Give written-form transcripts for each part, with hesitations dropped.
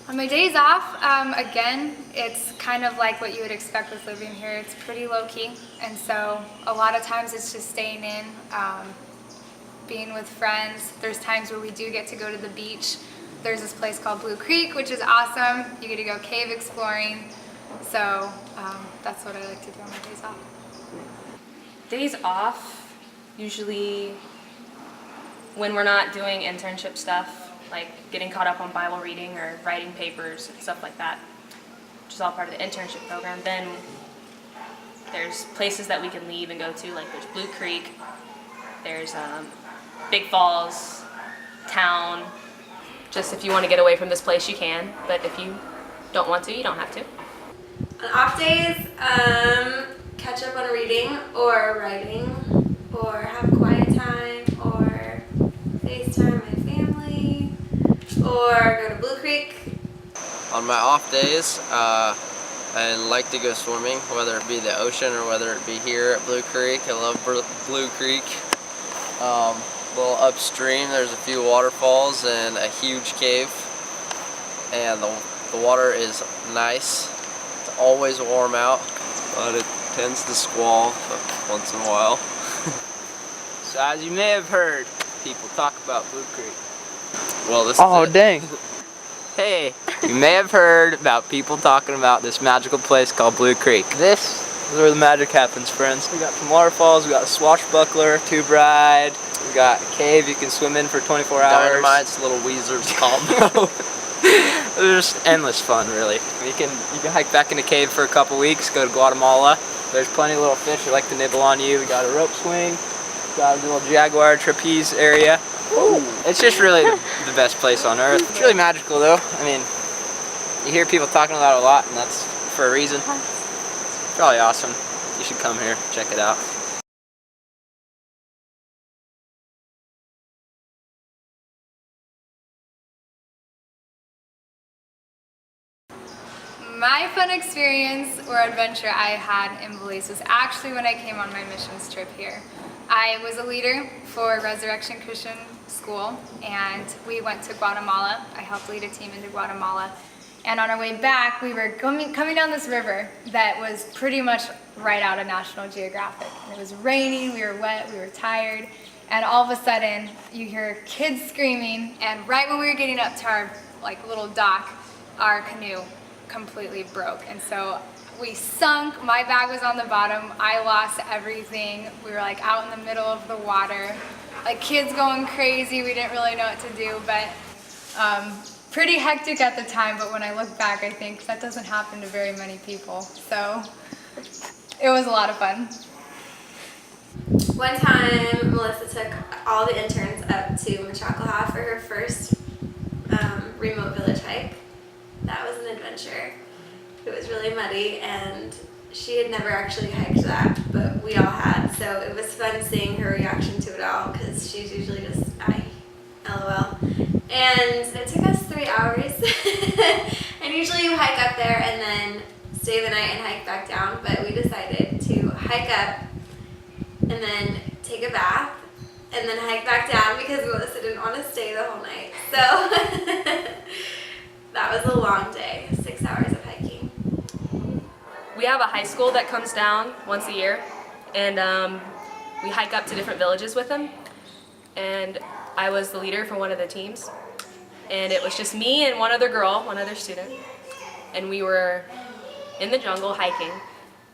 On my days off, again, it's kind of like what you would expect with living here. It's pretty low-key, and so a lot of times it's just staying in, being with friends. There's times where we do get to go to the beach. There's this place called Blue Creek, which is awesome. You get to go cave exploring, so that's what I like to do on my days off. Days off, usually when we're not doing internship stuff, like getting caught up on Bible reading or writing papers, stuff like that, which is all part of the internship program. Then there's places that we can leave and go to, like there's Blue Creek, there's Big Falls, town. Just if you want to get away from this place, you can, but if you don't want to, you don't have to. On off days, catch up on reading or writing, or have quiet time, or FaceTime my family, or go to Blue Creek. On my off days, I like to go swimming, whether it be the ocean or whether it be here at Blue Creek. I love Blue Creek. A little upstream, there's a few waterfalls and a huge cave, and the water is nice. It's always warm out, but it tends to squall once in a while. So as you may have heard, people talk about Blue Creek. Well, this Oh, is it. dang. Hey, you may have heard about people talking about this magical place called Blue Creek. This is where the magic happens, friends. We got some waterfalls, we got a swashbuckler, tube ride, we got a cave you can swim in for 24 hours. Dynamite's Little Weezer's combo. There's just endless fun, really. You can hike back in the cave for a couple weeks, go to Guatemala. There's plenty of little fish that like to nibble on you. We got a rope swing, got a little jaguar trapeze area. Ooh. It's just really the best place on earth. It's really magical though. I mean, you hear people talking about it a lot, and that's for a reason. It's probably awesome. You should come here, check it out. My fun experience or adventure I had in Belize was actually when I came on my missions trip here. I was a leader for Resurrection Christian School, and we went to Guatemala. I helped lead a team into Guatemala. And on our way back, we were coming down this river that was pretty much right out of National Geographic. And it was raining, we were wet, we were tired, and all of a sudden you hear kids screaming, and right when we were getting up to our little dock, our canoe completely broke. And so we sunk, my bag was on the bottom, I lost everything. We were out in the middle of the water, kids going crazy, we didn't really know what to do, but pretty hectic at the time, but when I look back, I think that doesn't happen to very many people. So it was a lot of fun. One time, Melissa took all the interns up to Machakalaha for her first remote village hike. That was an adventure. It was really muddy, and she had never actually hiked that, but we all had, so it was fun seeing her reaction to it all, because she's usually just, LOL. And it took us 3 hours, and usually you hike up there and then stay the night and hike back down, but we decided to hike up and then take a bath and then hike back down because Melissa didn't want to stay the whole night. So that was a long day, 6 hours of hiking. We have a high school that comes down once a year, and we hike up to different villages with them. And I was the leader for one of the teams, and it was just me and one other girl, one other student, and we were in the jungle hiking.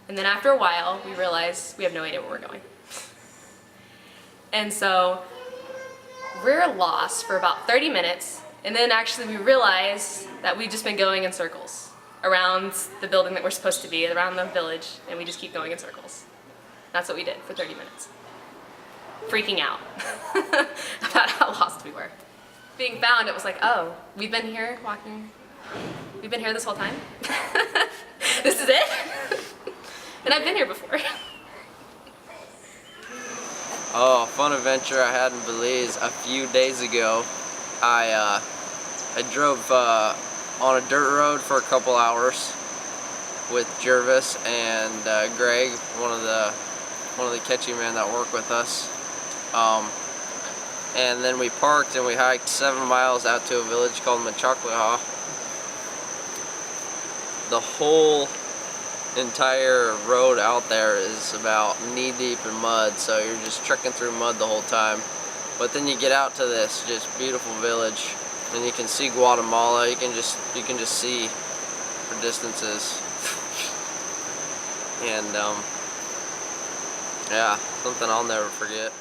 And then after a while, we realized we have no idea where we're going. And so we're lost for about 30 minutes, and then actually we realized that we'd just been going in circles around the building that we're supposed to be, around the village, and we just keep going in circles. That's what we did for 30 minutes. Freaking out about how lost we were. Being found, it was like, oh, we've been here walking, we've been here this whole time? This is it? And I've been here before. Oh, fun adventure I had in Belize a few days ago. I drove on a dirt road for a couple hours with Jervis and Greg, one of the catching men that work with us. And then we parked and we hiked 7 miles out to a village called Machakalaha. the whole entire road out there is about knee deep in mud, so you're just trekking through mud the whole time. But then you get out to this just beautiful village, and you can see Guatemala. You can just see for distances, and yeah, something I'll never forget.